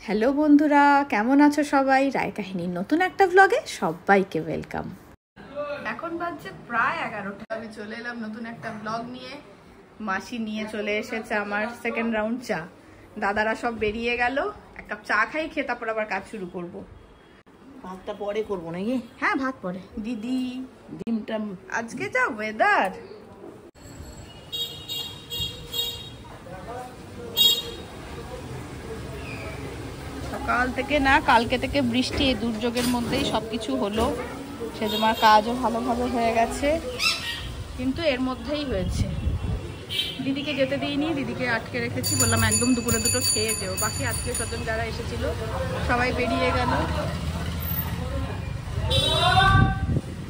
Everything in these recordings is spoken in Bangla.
হ্যালো বন্ধুরা, কেমন আছো সবাই? রায় কাহিনীর নতুন একটা ব্লগে সবাইকে ওয়েলকাম। এখন বাজছে প্রায় 11টা। আমি চলে এলাম নতুন একটা ব্লগ নিয়ে। মাসি নিয়ে চলে এসেছে আমার সেকেন্ড রাউন্ড চা। দাদারা সব বেরিয়ে গেল, এক কাপ চা খাই, খেয়ে তারপর আবার কাজ শুরু করব। ভাতটা পরে করবো নাকি? হ্যাঁ, ভাত পরে। দিদি ডিমটা আজকে যা ওয়েদার, সকাল থেকে না কালকে থেকে বৃষ্টি, এই দুর্যোগের মধ্যেই সবকিছু হলো। সে তোমার কাজও ভালোভাবে হয়ে গেছে, কিন্তু এর মধ্যেই হয়েছে। দিদিকে যেতে দিইনি, দিদিকে আটকে রেখেছি, বললাম একদম দুপুরে দুটো খেয়ে যেও। বাকি আত্মীয় স্বজন যারা এসেছিল সবাই বেরিয়ে গেল।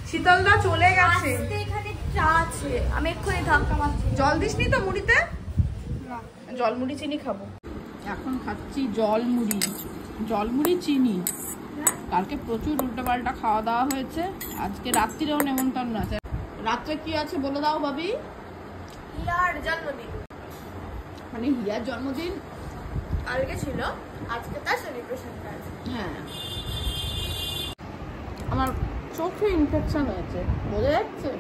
শীতলদা চলে গেছে। আমি এক্ষুনি ধাক্কা মারছি। জল দিসনি তো মুড়িতে? জল মুড়ি চিনি খাবো। এখন খাচ্ছি জল মুড়ি চিনি। কালকে প্রচুর উল্টোপাল্টা খাওয়া দাওয়া হয়েছে, আজকে রাত্রিরেও নেমন্তন্ন আছে। রাত্রে কি আছে বলে দাও ভাবি? হিয়ার জন্মদিন, মানে হিয়ার জন্মদিন কালকে ছিল, আজকে তার সেলিব্রেশনটা আছে। হ্যাঁ, আমার চোখে ইনফেকশন হয়েছে, বোঝা যাচ্ছে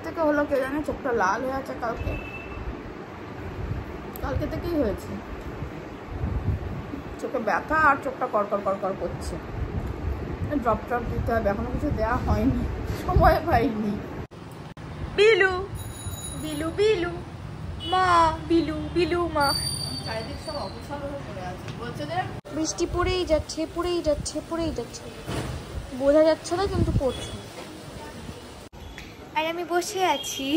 থেকে হলো কে জানে। চোখটা লাল হয়ে আছে কালকে থেকেই হয়েছে। চোখে ব্যথা আর চোখটা কড়কড় করছে। ড্রপ দিতে হবে, এখনো কিছু দেওয়া হয়নি, সময় পাইনি। বিলু বিলু বিলু মা, বিলু বিলু মা। চারিদিক সব অবসর হয়ে পড়ে আছে, বলছে যে বৃষ্টি পড়েই যাচ্ছে, পড়েই যাচ্ছে, পড়েই যাচ্ছে, বোঝা যাচ্ছে না কিন্তু পড়ছে। আর আমি বসে আছি,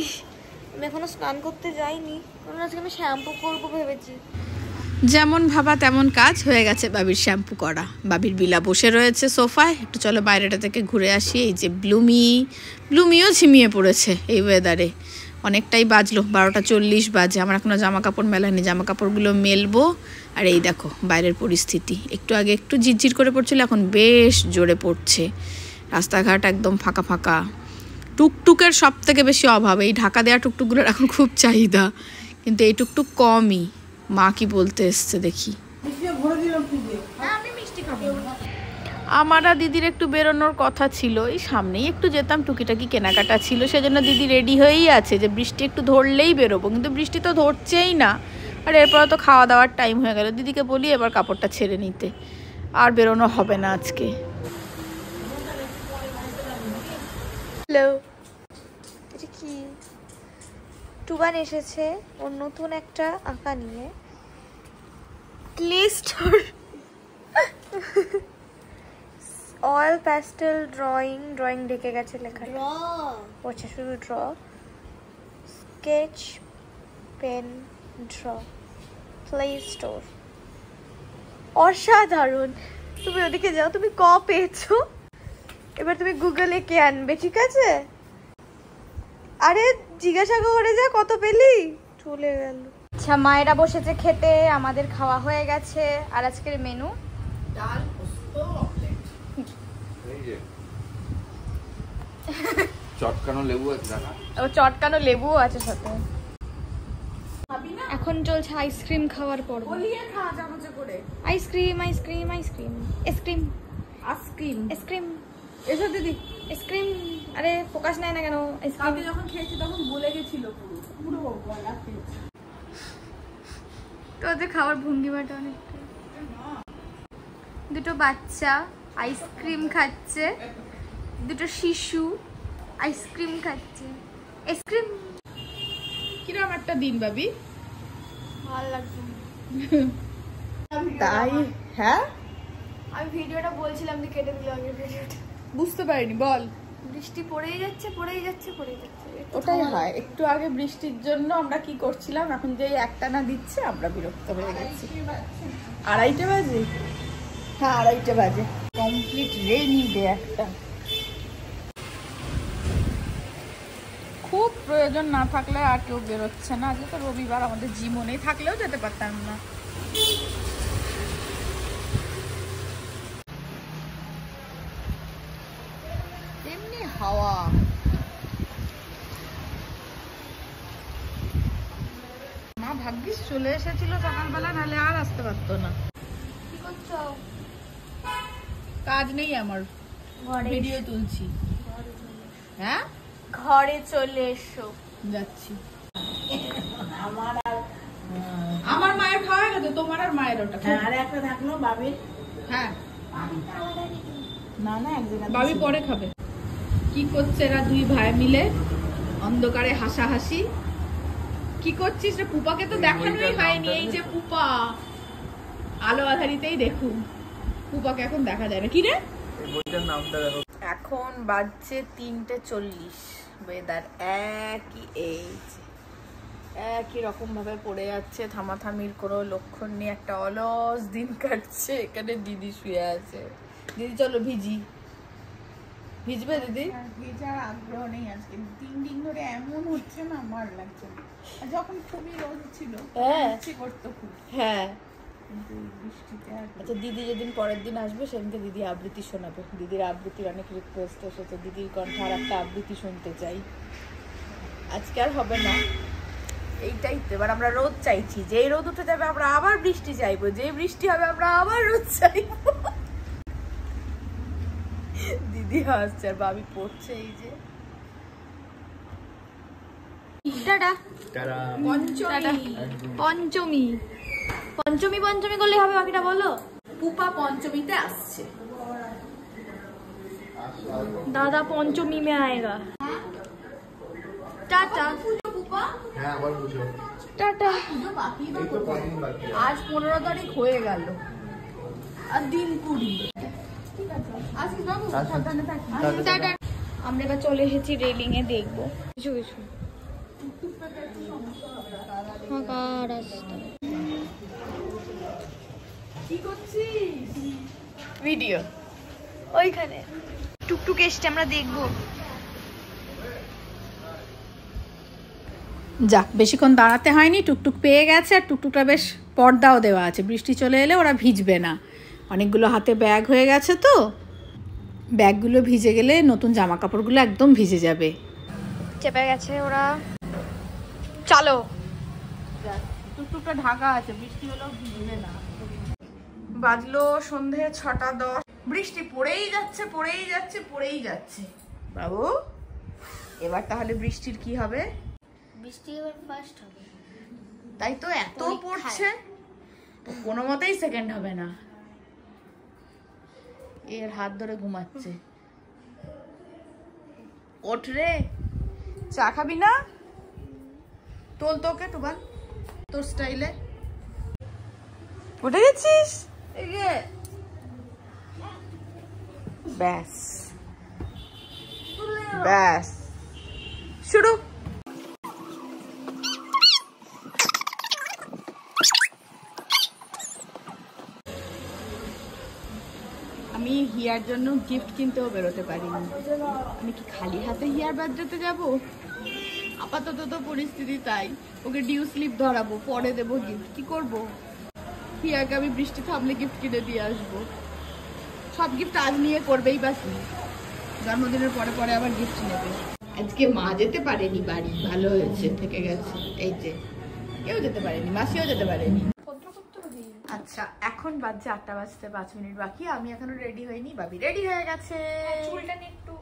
আমি এখনো স্নান করতে যাইনি, কারণ আজকে আমি শ্যাম্পু করবো ভেবেছি। যেমন ভাবা তেমন কাজ হয়ে গেছে। বাবির শ্যাম্পু করা, বাবির বিলা বসে রয়েছে সোফায়। একটু চলো বাইরেটা থেকে ঘুরে আসি। এই যে ব্লুমিও ঝিমিয়ে পড়েছে এই ওয়েদারে। অনেকটাই বাজলো, 12টা 40 বাজে। আমার এখনো জামা কাপড় মেলানি, জামা কাপড়গুলো মেলবো। আর এই দেখো বাইরের পরিস্থিতি, একটু আগে একটু ঝিরঝির করে পড়ছিল, এখন বেশ জোরে পড়ছে। রাস্তাঘাট একদম ফাঁকা ফাঁকা। টুকটুকের সব থেকে বেশি অভাব। এই ঢাকা দেওয়া টুকটুকগুলোর এখন খুব চাহিদা, কিন্তু এই টুকটুক কমই। মা কি বলতে এসছে দেখি। আমার আর দিদির একটু বেরোনোর কথা ছিল, এই সামনেই একটু যেতাম, টুকিটাকি কেনাকাটা ছিল, সেজন্য দিদি রেডি হয়েই আছে যে বৃষ্টি একটু ধরলেই বেরোবো। কিন্তু বৃষ্টি তো ধরছেই না, আর এরপরে তো খাওয়া দাওয়ার টাইম হয়ে গেল। দিদিকে বলি এবার কাপড়টা ছেড়ে নিতে, আর বেরোনো হবে না আজকে। হ্যালো, এটা কি? টুবান এসেছে ওর নতুন একটা আঁকা নিয়ে। ক্লিস্টার অয়েল প্যাস্টেল ড্রয়িং ঢেকে গেছে লেখা। আচ্ছা, শুধু draw, sketch pen, draw, play store. অসাধারণ। তুমি ওদিকে যাও, তুমি ক পেয়েছো, এবার তুমি গুগলে কে আনবে, ঠিক আছে? আরে জিজ্ঞাসা করে যা কত পেলি। চলে গেল। আচ্ছা, মায়েরা বসেছে খেতে, আমাদের খাওয়া হয়ে গেছে। আর আজকের মেনু ডাল, পোস্ত, অমলেট। এই যে চটকানো লেবু আছে না? ও চটকানো লেবুও আছে সাথে। এখন চলছে আইসক্রিম খাওয়ার পর্ব। গলিয়ে খা চামচে করে। Ice cream ice cream ice cream ice cream ice cream ice cream এসো দিদি। আইসক্রিম। আরে ফোকাস নেয় না কেন? আইসক্রিম কালকে যখন খেয়েছি তখন গলে গেছিল, পুরো গলা খেয়েছি। তো যে খাওয়ার ভঙ্গিমাটা অনেকটা। দুটো বাচ্চা আইসক্রিম খাচ্ছে, দুটো শিশু আইসক্রিম খাচ্ছে। আইসক্রিম কিরম একটা দিন ভাবি? ভালো লাগছে। তাই? হ্যাঁ, আমি ভিডিওটা বলছিলাম যে কেটে দিলে আগের ভিডিওটা। বুঝতে পারিনি, বল। বৃষ্টি পড়েই যাচ্ছে, পড়েই যাচ্ছে, পড়েই যাচ্ছে। ওটাই হয়, একটু আগে বৃষ্টির জন্য আমরা কি করছিলাম, এখন যে একটানা দিচ্ছে আমরা বিরক্ত হয়ে গেছি। 2:30 বাজে? হ্যাঁ, 2:30 বাজে। কমপ্লিট রেনি ডে একটা। খুব প্রয়োজন না থাকলে আর কেউ বেরোচ্ছে না। আজকে তো রবিবার, আমাদের জীবনে থাকলেও যেতে পারতাম না। এমনি হাওয়া। মা ভাগ্যিস চলে এসেছিল সকালবেলা, নাহলে আর আসতে পারতাম পারতো না। কি করছো? কাজ নেই আমার, ভিডিও তুলছি। হ্যাঁ ঘরে চলে এসো। যাচ্ছি। আমার মায়ের খাওয়া গেছে, তোমার আর মায়ের ওটা। হ্যাঁ, আর একটা থাকলো বাবির। হ্যাঁ না না, এক জায়গায় বাবি পরে খাবে। কি করছে এরা দুই ভাই মিলে অন্ধকারে হাসাহাসি? কি করছিস রে? পুপাকে তো দেখানোই হয়নি। এই যে পুপা, আলো আধারিতেই দেখুন, পুপাকে এখন দেখা যায় না। কি রে, এখন বাজছে 3:40। ওয়েদার একই রকম ভাবে পড়ে যাচ্ছে, থামাথামির কোনো লক্ষণ নেই। একটা অলস দিন কাটছে। এখানে দিদি শুয়ে আছে। দিদি চলো ভিজি। ভিজবে দিদি? ভেজার আগ্রহ নেই আজকে। 3 দিন ধরে এমন হচ্ছে না, আমার লাগছে না। আর যখন খুবই রোদ ছিল, হ্যাঁ ইচ্ছে করতো খুব, হ্যাঁ। কিন্তু এই বৃষ্টিতে আর আচ্ছা, দিদি যেদিন পরের দিন আসবে সেদিনকে দিদি আবৃত্তি শোনাবে। দিদির আবৃত্তির অনেক রিকোয়েস্ট এসেছে, দিদির কণ্ঠে আর একটা আবৃত্তি শুনতে চাই। আজকে আর হবে না, এইটাই তো। এবার আমরা রোদ চাইছি, যেই রোদ উঠে যাবে আমরা আবার বৃষ্টি চাইবো, যেই বৃষ্টি হবে আমরা আবার রোদ চাইবো। দিদি হাসছে আর বাবি পড়ছে। এই যে টাটা। পঞ্চমী পঞ্চমী পঞ্চমী করলে হবে, বাকিটা বলো। পুপা পঞ্চমীতে আসছে। दादा पंचमी में आएगा। टाटा टाटा। আজ 15 তারিখ হয়ে গেল আর দিন 20। টাটা। আমরা এবার চলে এসেছি রেলিং এ, দেখবো কিছু কিছু ফাঁকা রাস্তা। কি করছিস? ভিডিও। ওইখানে টুকটুক এসছে, আমরা দেখবো। যাক, বেশিক্ষণ দাঁড়াতে হয়নি, টুকটুক পেয়ে গেছে। আর টুকটুকটা বেশ পর্দাও দেওয়া আছে, বৃষ্টি চলে এলে ওরা ভিজবে না। অনেকগুলো হাতে ব্যাগ হয়ে গেছে তো, ব্যাগগুলো ভিজে গেলে নতুন জামা কাপড়গুলো একদম ভিজে যাবে। চেপে গেছে ওরা, চলো। টুকটুকটা ঢাকা আছে, বৃষ্টি হলেও ভিজবে না। বাজলো সন্ধে 6:10। বৃষ্টি পড়েই যাচ্ছে পড়েই যাচ্ছে পড়েই যাচ্ছে। বাবু, এবার তাহলে বৃষ্টির কি হবে? বৃষ্টি এবার ফার্স্ট হবে, তাই তো এত পড়ছে, কোনো মতেই সেকেন্ড হবে না। এর হাত ধরে ঘুমাচ্ছে। ওঠ রে, চা খাবি না? তোল তোকে টুবান, তোর স্টাইলে। উঠে গেছিস? এই যে ব্যাস ব্যাস, শুরু। আমি হিয়ার জন্য গিফট কিনতেও বেরোতে পারিনি। আমি কি খালি হাতে হিয়ার বার্থডেতে যাব? আপাতত তো পরিস্থিতি তাই। ওকে ডিউ স্লিপ ধরাবো, পরে দেবো গিফট। কি করব? হিয়াকে আমি বৃষ্টি থামলে গিফট কিনে দিয়ে আসবো। সব গিফট আজ নিয়ে করবেই বা কি, জন্মদিনের পরে পরে আবার গিফট নেবে। আজকে মা যেতে পারেনি বাড়ি, ভালো হয়েছে, থেকে গেছে। এই যে কেউ যেতে পারেনি, মাসিও যেতে পারেনি। আচ্ছা, এখন বাজছে 8টা বাজতে 5 মিনিট বাকি। আমি এখনো রেডি হইনি, বাবি রেডি হয়ে গেছে। চুলটা নিয়ে একটু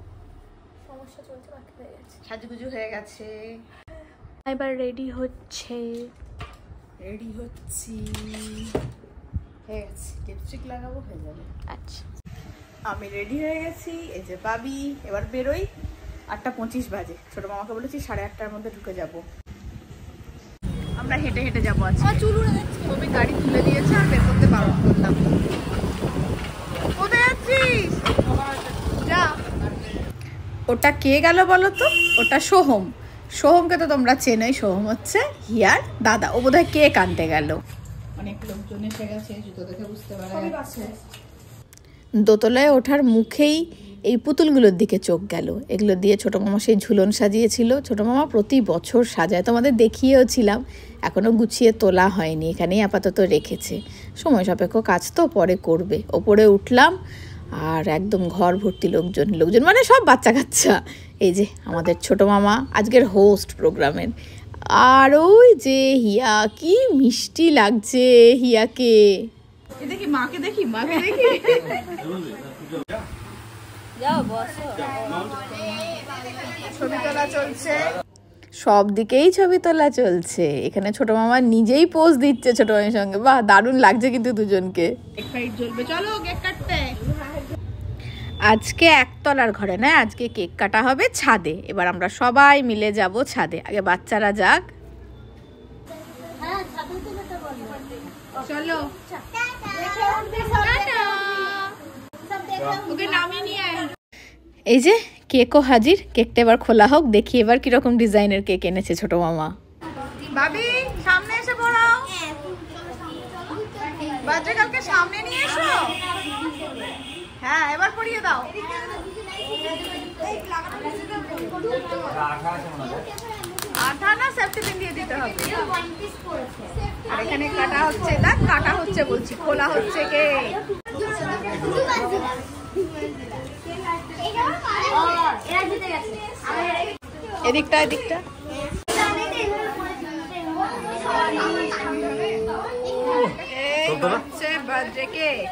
সমস্যা চলছে, বাকি হয়ে গেছে, সাজুগুজু হয়ে গেছে। এবার রেডি হচ্ছে। রেডি হচ্ছি, হয়ে গেছে। লিপস্টিক লাগাবো, হয়ে যাবে। আচ্ছা, আমি রেডি হয়ে গেছি। এই যে বাবি, এবার বেরোই। 8:25 বাজে। ছোট মামাকে বলেছি 8:30টার মধ্যে ঢুকে যাব। আমরা হেঁটে হেঁটে যাবো। আজকে চুল উড়ে যাচ্ছে, তুমি গাড়ি তুলে দিয়েছে আর বের করতে বারণ করলাম। কোথায় যাচ্ছিস? যা। ওটা কে গেল বলো তো? ওটা সোহম। সোহমকে তো তোমরা চেনোই, সোহম হচ্ছে হিয়ার দাদা। ও বোধহয় কেক আনতে গেল। অনেক লোকজন এসে গেছে, জুতো দেখে বুঝতে পারা যাচ্ছে। দোতলায় ওঠার মুখেই এই পুতুলগুলোর দিকে চোখ গেল। এগুলো দিয়ে ছোটো মামা সেই ঝুলন সাজিয়েছিল। ছোটো মামা প্রতি বছর সাজায়, তোমাদের দেখিয়েওছিলাম। এখনও গুছিয়ে তোলা হয়নি, এখানেই আপাতত রেখেছে। সময় সাপেক্ষ কাজ তো, পরে করবে। ওপরে উঠলাম আর একদম ঘর ভর্তি লোকজন। লোকজন মানে সব বাচ্চা কাচ্চা। এই যে আমাদের ছোটো মামা, আজকের হোস্ট প্রোগ্রামের। আর ওই যে হিয়া, কি মিষ্টি লাগছে হিয়াকে। দেখি মাকে দেখি মাকে দেখি ছবি তোলা চলছে, সব দিকেই ছবি তোলা চলছে। এখানে ছোট মামা নিজেই পোজ দিচ্ছে ছোট মামির সঙ্গে। বাহ, দারুণ লাগছে কিন্তু দুজনকে। কেক ফাইট জ্বলবে, চলো কেক কাটতে। আজকে একতলার ঘরে না, আজকে কেক কাটা হবে ছাদে। এবার আমরা সবাই মিলে যাব ছাদে। আগে বাচ্চারা যাক। চলো ওকে নামিয়ে নিয়ে আয়। এই যে কেকও হাজির। কেকটা এবার খোলা হোক, দেখি এবার কিরকম ডিজাইনের কেক এনেছে ছোট মামা। ভাবি সামনে এসে পড়াও, বাচ্চা কালকে সামনে নিয়ে এসো। হ্যাঁ এবার পরিয়ে দাও। আঠা না সেফটি পিন দিয়ে দিতে হবে। আর এখানে কাটা হচ্ছে, না কাটা হচ্ছে বলছি, খোলা হচ্ছে কেক। এদিকটা এদিকটা এই হচ্ছে বার্থডে কেক।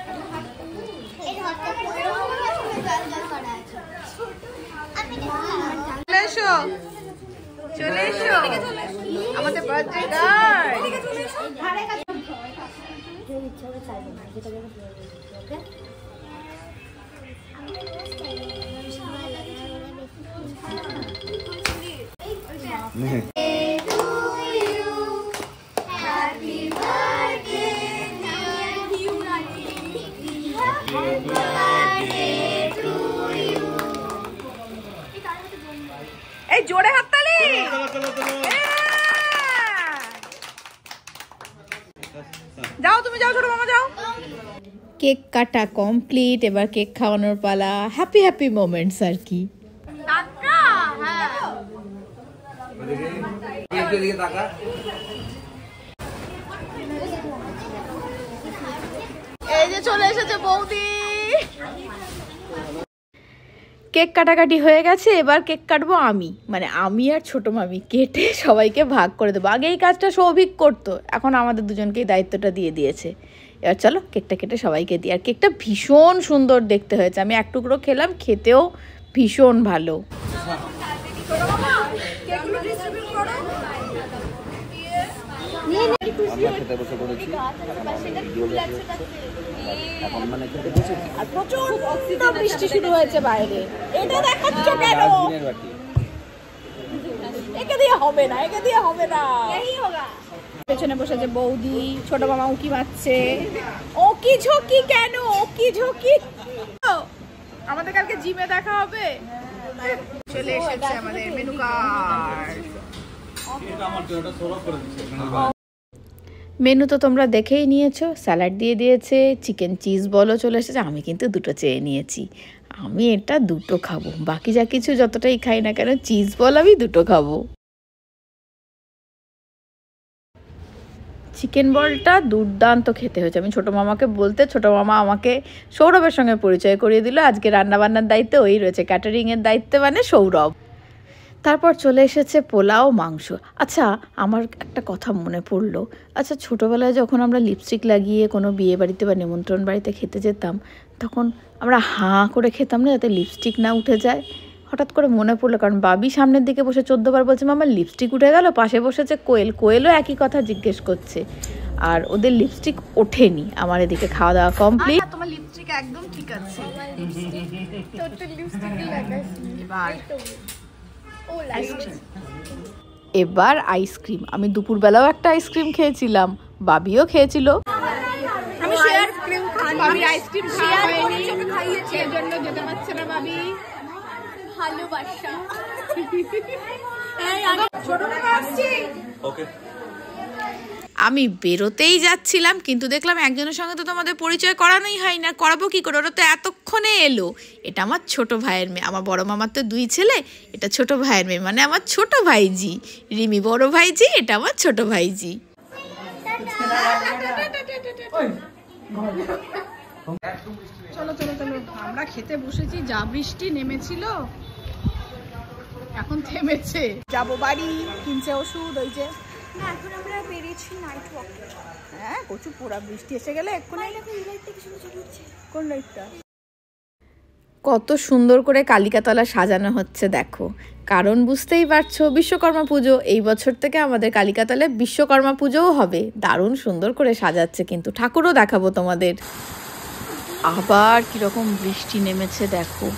চলে এসো, চলে এসো আমাদের বার্থডে গার্ল। এই জোরে হাততালি। যাও তুমি, যাও ছোট মামা যাও। কেক কাটা কমপ্লিট। এবার কেক খাওয়ানোর পালা। হ্যাপি হ্যাপি মোমেন্টস আর কি। এদিকে তাকা। এই যে চলে এসেছে বৌদি। কেক কাটাকাটি হয়ে গেছে। এবার কেক কাটবো আমি, মানে আমি আর ছোট মামি। কেটে সবাইকে ভাগ করে দেবো। আগে এই কাজটা সৌভিক করতো, এখন আমাদের দুজনকেই দায়িত্বটা দিয়ে দিয়েছে। এবার চলো কেকটা কেটে সবাইকে দিই। আর কেকটা ভীষণ সুন্দর দেখতে হয়েছে। আমি এক টুকরো খেলাম, খেতেও ভীষণ ভালো। আমরা খেতে বসে পড়েছি। এখন মানে খেতে বসে প্রচন্ড বৃষ্টি শুরু হয়েছে বাইরে। এটা দেখাচ্ছ কেন? দিনের বাকি একে দিয়ে হবে না, একে দিয়ে হবে না। পেছনে বসেছে বৌদি, ছোট মামা উকি মারছে। ওকি ঝোঁকি কেন? ওকি ঝোঁকি। আমাদের কালকে জিমে দেখা হবে। চলে এসেছে আমাদের মেনু কার্ড। মেনু তো তোমরা দেখেই নিয়েছো। স্যালাড দিয়ে দিয়েছে, চিকেন চিজ বলও চলে এসেছে। আমি কিন্তু দুটো চেয়ে নিয়েছি। আমি এটা দুটো খাবো, বাকি যা কিছু যতটাই খাই না কেন চিজ বল আমি দুটো খাবো। চিকেন বলটা দুর্দান্ত খেতে হয়েছে। আমি ছোটো মামাকে বলতে ছোটো মামা আমাকে সৌরভের সঙ্গে পরিচয় করিয়ে দিল। আজকে রান্নাবান্নার দায়িত্বে ওই রয়েছে, ক্যাটারিংয়ের দায়িত্বে মানে সৌরভ। তারপর চলে এসেছে পোলাও, মাংস। আচ্ছা, আমার একটা কথা মনে পড়লো। আচ্ছা, ছোটোবেলায় যখন আমরা লিপস্টিক লাগিয়ে কোনো বিয়ে বাড়িতে বা নিমন্ত্রণ বাড়িতে খেতে যেতাম, তখন আমরা হাঁ করে খেতাম না, যাতে লিপস্টিক না উঠে যায়। হঠাৎ করে মনে পড়লো, কারণ বাবি সামনের দিকে বসে 14 বার বলছে মামা লিপস্টিক উঠে গেল। পাশে বসেছে কোয়েল, কোয়েলও একই কথা জিজ্ঞেস করছে। আর ওদের লিপস্টিক ওঠেনি। আমার এদিকে খাওয়া দাওয়া কমপ্লিট। তোমার লিপস্টিক একদম ঠিক আছে। এবার আইসক্রিম। আমি দুপুরবেলাও একটা আইসক্রিম খেয়েছিলাম, বাবিও খেয়েছিল। আমি আইসক্রিম খাই, ভাবি আইসক্রিম খাওয়া হয়নি, সেই জন্য যেতে পারছে না ভাবি। ভালোবাসা। ছোট মামা আসছি। ওকে। আমি বেরোতেই যাচ্ছিলাম, কিন্তু দেখলাম একজনের সঙ্গে তো তোমাদের পরিচয় করানোই হয় না। করাবো কি করে? ওরা তো এতক্ষণে এলো। এটা আমার ছোট ভাইয়ের মেয়ে। আমার বড় মামার তো 2 ছেলে, এটা ছোট ভাইয়ের মেয়ে, মানে আমার ছোট ভাইজি। রিমি বড় ভাইজি, এটা আমার ছোট ভাইজি। চলো চলো চলো, আমরা খেতে বসেছি। যা বৃষ্টি নেমেছিল, এখন থেমেছে। যাবো বাড়ি, কিনছে ওষুধ, ওই যে না এখন আমরা বেরিয়েছি নাইট ওয়াকে। হ্যাঁ প্রচুর পোড়া বৃষ্টি এসে গেলে এক্ষুনি। কোন লাইটটা? কত সুন্দর করে কালিকাতলা সাজানো হচ্ছে দেখো। কারণ বুঝতেই পারছো বিশ্বকর্মা পুজো, এই বছর থেকে আমাদের কালিকাতলায় বিশ্বকর্মা পুজোও হবে। দারুণ সুন্দর করে সাজাচ্ছে, কিন্তু ঠাকুরও দেখাবো তোমাদের। আবার কিরকম বৃষ্টি নেমেছে দেখো।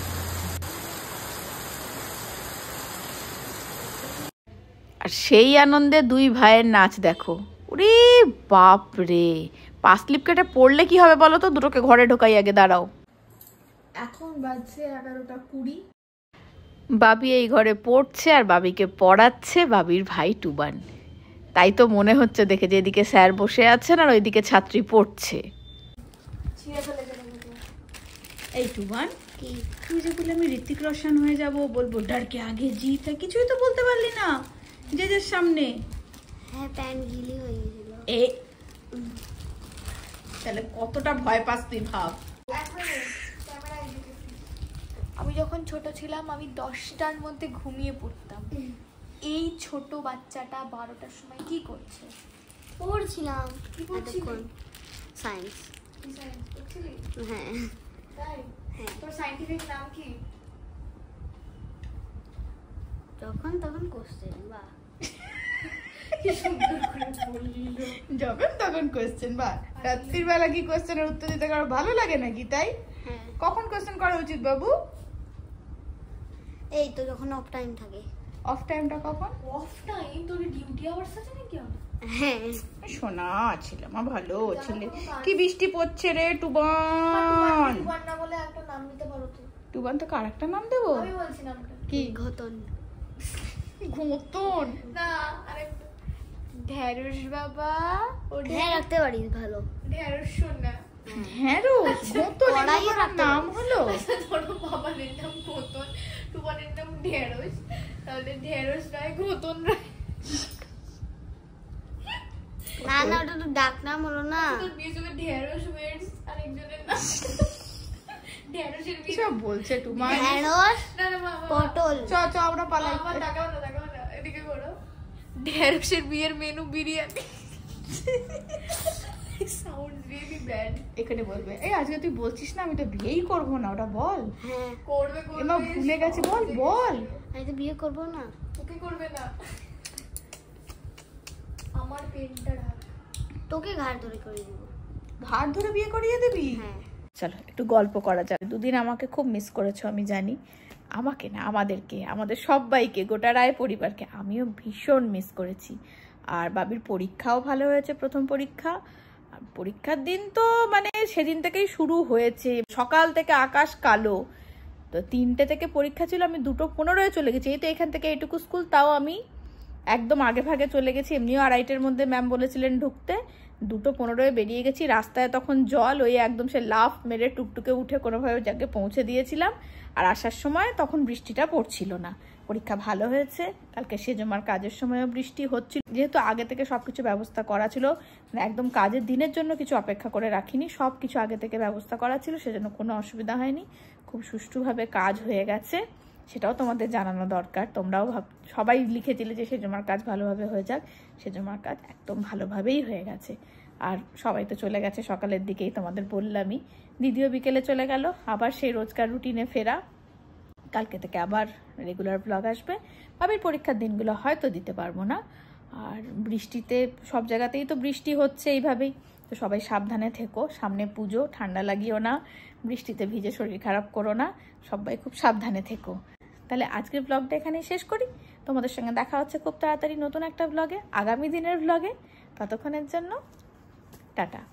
আর সেই আনন্দে দুই ভাইয়ের নাচ দেখো। ওরে বাপ রে, পা স্লিপ কেটে পড়লে কি হবে বলো তো? দুটোকে ঘরে ঢোকাই আগে, দাঁড়াও। এখন বাজছে 11:20। বাবি এই ঘরে পড়ছে আর বাবিকে পড়াচ্ছে বাবির ভাই টুবান। তাই তো মনে হচ্ছে দেখে যে এদিকে স্যার বসে আছেন আর ওইদিকে ছাত্রী পড়ছে। এই টুবান, তুই যে বলে আমি ঋত্বিক রোশন হয়ে যাব, বলবো ডারকে আগে জিত, কিছুই তো বলতে পারলি না যে যার সামনে। হ্যাঁ প্যান্ট গিলি হয়ে গেছিল। তাহলে কতটা ভয় পাস তুই ভাব। আমি যখন ছোট ছিলাম আমি 10টার মধ্যে ঘুমিয়ে পড়তাম। এই ছোট বাচ্চাটা 12টার সময় কি করছে? পড়ছিলাম। কি পড়ছিলি? সায়েন্স। হ্যাঁ তাই? তোর সায়েন্টিফিক নাম কি? তখন কোশ্চেন বা যখন তখন কোয়েশ্চেন বা রাত্রির বেলা কি কোয়েশ্চেনের উত্তর দিতে কারো ভালো লাগে নাকি? তাই কখন কোয়েশ্চেন করা উচিত বাবু? এই তো যখন অফ টাইম থাকে। অফ টাইমটা কখন? Of time? তোর ডিউটি আওয়ার্স আছে নাকি? হ্যাঁ শোনা ছিল আমার ভালো ছেলে। কি বৃষ্টি পড়ছে রে টুবান। টুবান না বলে একটা নাম নিতে পারো তো। টুবান তো আরেকটা নাম দেবো? আমি বলছি নামটা কি? ঘতন। ঘতন না, আরেকটা ঢেঁড়স বাবা। ও হ্যাঁ রাখতে পারিস ভালো। ঢেঁড়স শোনা। ঢেঁড়স ঘতন নাম হলো? তোর বাবার নাম ঘতন, টুবানের নাম ঢেঁড়স, তাহলে ঢেঁড়স রায় ঘতন রায়। না না ওটা তো ডাক নাম হলো না। তোর বিয়ে হবে ঢেঁড়স ওয়েটস, আরেকজনের নাম ঢেঁড়সের বিয়ে। সব বলছে টুবান। ঢেঁড়স না না বাবা, পটল। চ আমরা পালাই। বাবা তাকাও না, এদিকে করো। ঢেঁড়সের বিয়ের menu biryani. Sound really bad. এখানে বলবে এই আজকে তুই বলছিস না আমি তো বিয়েই করবো না, ওটা বল। হ্যাঁ করবে এমা ভুলে গেছে, বল বল। আমি তো বিয়ে করবো না। তোকে করবে না। আমার পেনটা রাখ। তোকে ঘাড় ধরে করে দিব। ঘাট ধরে বিয়ে করিয়ে দিবি? হ্যাঁ চলো একটু গল্প করা যাক। দুদিন আমাকে খুব মিস করেছো আমি জানি। আমাকে না, আমাদেরকে, আমাদের সবাইকে, গোটা রায় পরিবারকে আমিও ভীষণ মিস করেছি। আর বাবির পরীক্ষাও ভালো হয়েছে, প্রথম পরীক্ষা। আর পরীক্ষার দিন তো মানে সেদিন থেকেই শুরু হয়েছে, সকাল থেকে আকাশ কালো। তো 3টে থেকে পরীক্ষা ছিল, আমি 2:15 চলে গেছি। এই তো এখান থেকে এইটুকু স্কুল, তাও আমি একদম আগে ভাগে চলে গেছি। এমনিও 2:30-এর মধ্যে ম্যাম বলেছিলেন ঢুকতে, 2:15 বেরিয়ে গেছি। রাস্তায় তখন জল, ওই একদম সে লাফ মেরে টুকটুকে উঠে কোনোভাবে জায়গায় পৌঁছে দিয়েছিলাম। আর আসার সময় তখন বৃষ্টিটা পড়ছিল না। পরীক্ষা ভালো হয়েছে। কালকে সেজমার কাজের সময়ও বৃষ্টি হচ্ছিল, যেহেতু আগে থেকে সবকিছু ব্যবস্থা করা ছিল, একদম কাজের দিনের জন্য কিছু অপেক্ষা করে রাখিনি, সব কিছু আগে থেকে ব্যবস্থা করা ছিল, সেজন্য কোনো অসুবিধা হয়নি। খুব সুষ্ঠুভাবে কাজ হয়ে গেছে, সেটাও তোমাদের জানানো দরকার। তোমরাও সবাই লিখেছিলে যে সেজমার কাজ ভালোভাবে হয়ে যাক, সেজমার কাজ একদম ভালোভাবেই হয়ে গেছে। আর সবাই তো চলে গেছে সকালের দিকেই, তোমাদের বললামই। দিদিও বিকেলে চলে গেল, আবার সেই রোজকার রুটিনে ফেরা। কালকে থেকে আবার রেগুলার ব্লগ আসবে। বাবির পরীক্ষার দিনগুলো হয়তো দিতে পারবো না। আর বৃষ্টিতে সব জায়গাতেই তো বৃষ্টি হচ্ছে এইভাবেই, তো সবাই সাবধানে থেকো। সামনে পুজো, ঠান্ডা লাগিও না, বৃষ্টিতে ভিজে শরীর খারাপ করো না, সবাই খুব সাবধানে থেকো। তাহলে আজকের ব্লগটা এখানেই শেষ করি। তোমাদের সঙ্গে দেখা হচ্ছে খুব তাড়াতাড়ি নতুন একটা ব্লগে, আগামী দিনের ব্লগে। ততক্ষণের জন্য টাটা।